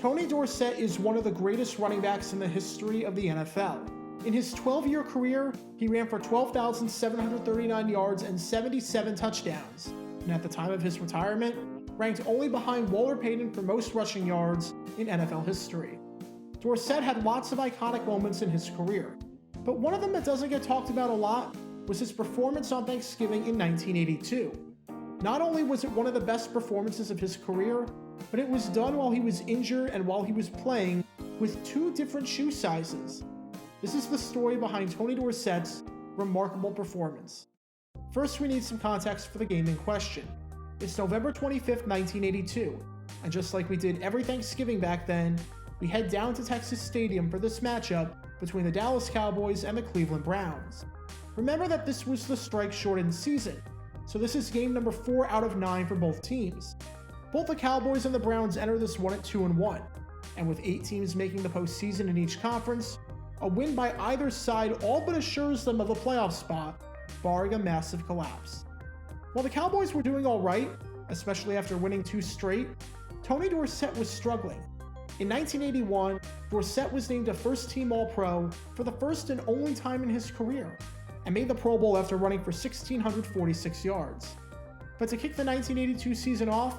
Tony Dorsett is one of the greatest running backs in the history of the NFL. In his 12-year career, he ran for 12,739 yards and 77 touchdowns, and at the time of his retirement, ranked only behind Walter Payton for most rushing yards in NFL history. Dorsett had lots of iconic moments in his career, but one of them that doesn't get talked about a lot was his performance on Thanksgiving in 1982. Not only was it one of the best performances of his career, but it was done while he was injured and while he was playing with 2 different shoe sizes. This is the story behind Tony Dorsett's remarkable performance. First, we need some context for the game in question. It's November 25th, 1982, and just like we did every Thanksgiving back then, we head down to Texas Stadium for this matchup between the Dallas Cowboys and the Cleveland Browns. Remember that this was the strike-shortened season, so this is game number 4 out of 9 for both teams. Both the Cowboys and the Browns enter this one at 2-1, and with 8 teams making the postseason in each conference, a win by either side all but assures them of a playoff spot, barring a massive collapse. While the Cowboys were doing all right, especially after winning 2 straight, Tony Dorsett was struggling. In 1981, Dorsett was named a first-team All-Pro for the first and only time in his career, and made the Pro Bowl after running for 1,646 yards. But to kick the 1982 season off,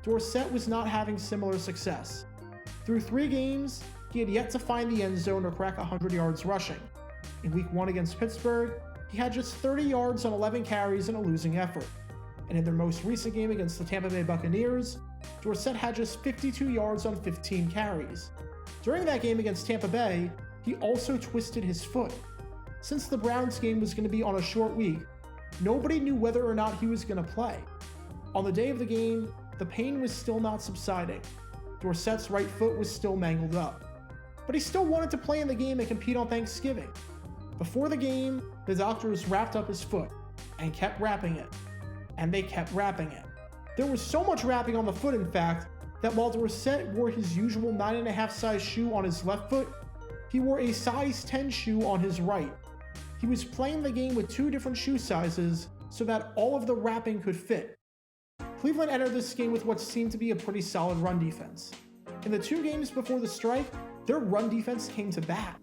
Dorsett was not having similar success. Through 3 games, he had yet to find the end zone or crack 100 yards rushing. In Week 1 against Pittsburgh, he had just 30 yards on 11 carries in a losing effort. And in their most recent game against the Tampa Bay Buccaneers, Dorsett had just 52 yards on 15 carries. During that game against Tampa Bay, he also twisted his foot. Since the Browns game was going to be on a short week, nobody knew whether or not he was going to play. On the day of the game, the pain was still not subsiding. Dorsett's right foot was still mangled up. But he still wanted to play in the game and compete on Thanksgiving. Before the game, the doctors wrapped up his foot and kept wrapping it. And they kept wrapping it. There was so much wrapping on the foot, in fact, that while Dorsett wore his usual 9.5 size shoe on his left foot, he wore a size 10 shoe on his right. He was playing the game with 2 different shoe sizes so that all of the wrapping could fit. Cleveland entered this game with what seemed to be a pretty solid run defense. In the 2 games before the strike, their run defense came to bat.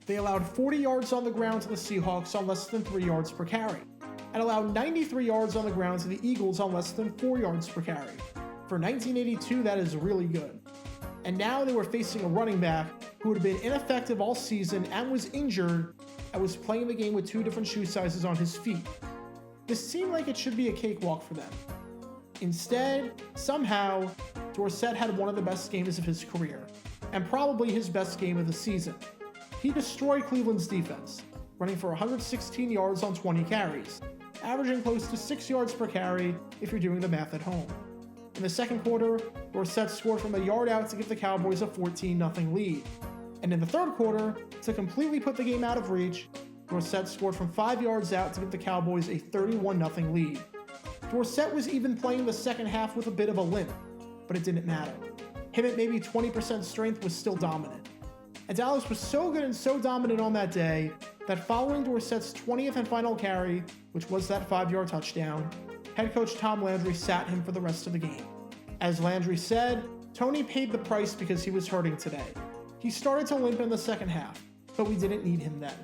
They allowed 40 yards on the ground to the Seahawks on less than 3 yards per carry, and allowed 93 yards on the ground to the Eagles on less than 4 yards per carry. For 1982, that is really good. And now they were facing a running back who had been ineffective all season and was injured and was playing the game with 2 different shoe sizes on his feet. This seemed like it should be a cakewalk for them. Instead, somehow, Dorsett had one of the best games of his career, and probably his best game of the season. He destroyed Cleveland's defense, running for 116 yards on 20 carries, averaging close to 6 yards per carry if you're doing the math at home. In the second quarter, Dorsett scored from a yard out to give the Cowboys a 14-0 lead. And in the third quarter, to completely put the game out of reach, Dorsett scored from 5 yards out to give the Cowboys a 31-0 lead. Dorsett was even playing the second half with a bit of a limp, but it didn't matter. Him at maybe 20% strength was still dominant. And Dallas was so good and so dominant on that day that following Dorsett's 20th and final carry, which was that 5-yard touchdown, head coach Tom Landry sat him for the rest of the game. As Landry said, Tony paid the price because he was hurting today. He started to limp in the second half, but we didn't need him then.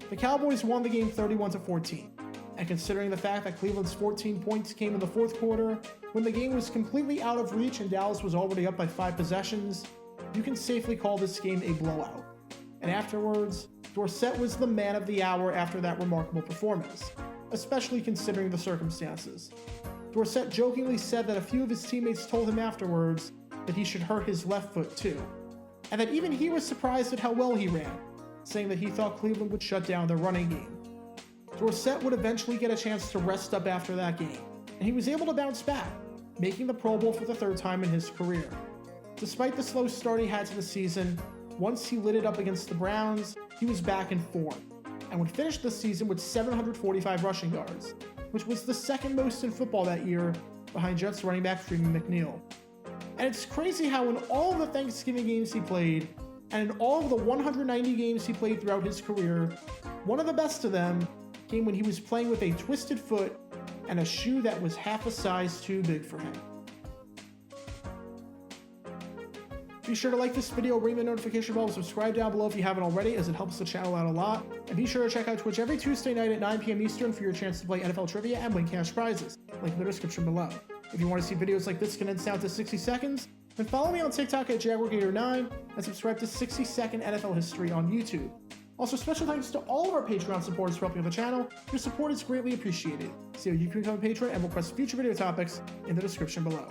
The Cowboys won the game 31-14, and considering the fact that Cleveland's 14 points came in the fourth quarter, when the game was completely out of reach and Dallas was already up by 5 possessions, you can safely call this game a blowout. And afterwards, Dorsett was the man of the hour after that remarkable performance, especially considering the circumstances. Dorsett jokingly said that a few of his teammates told him afterwards that he should hurt his left foot too, and that even he was surprised at how well he ran, saying that he thought Cleveland would shut down their running game. Dorsett would eventually get a chance to rest up after that game, and he was able to bounce back, making the Pro Bowl for the 3rd time in his career. Despite the slow start he had to the season, once he lit it up against the Browns, he was back in form, and would finish the season with 745 rushing yards, which was the 2nd most in football that year, behind Jets running back Freeman McNeil. And it's crazy how in all of the Thanksgiving games he played, and in all of the 190 games he played throughout his career, one of the best of them came when he was playing with a twisted foot and a shoe that was half a size too big for him. be sure to like this video, ring the notification bell, and subscribe down below if you haven't already, as it helps the channel out a lot. And be sure to check out Twitch every Tuesday night at 9 p.m. Eastern for your chance to play NFL trivia and win cash prizes. Link in the description below. If you want to see videos like this condensed down to 60 seconds, then follow me on TikTok at Jaguargator9 and subscribe to 60-Second NFL History on YouTube. Also, special thanks to all of our Patreon supporters for helping with the channel. Your support is greatly appreciated. See how you can become a patron and request future video topics in the description below.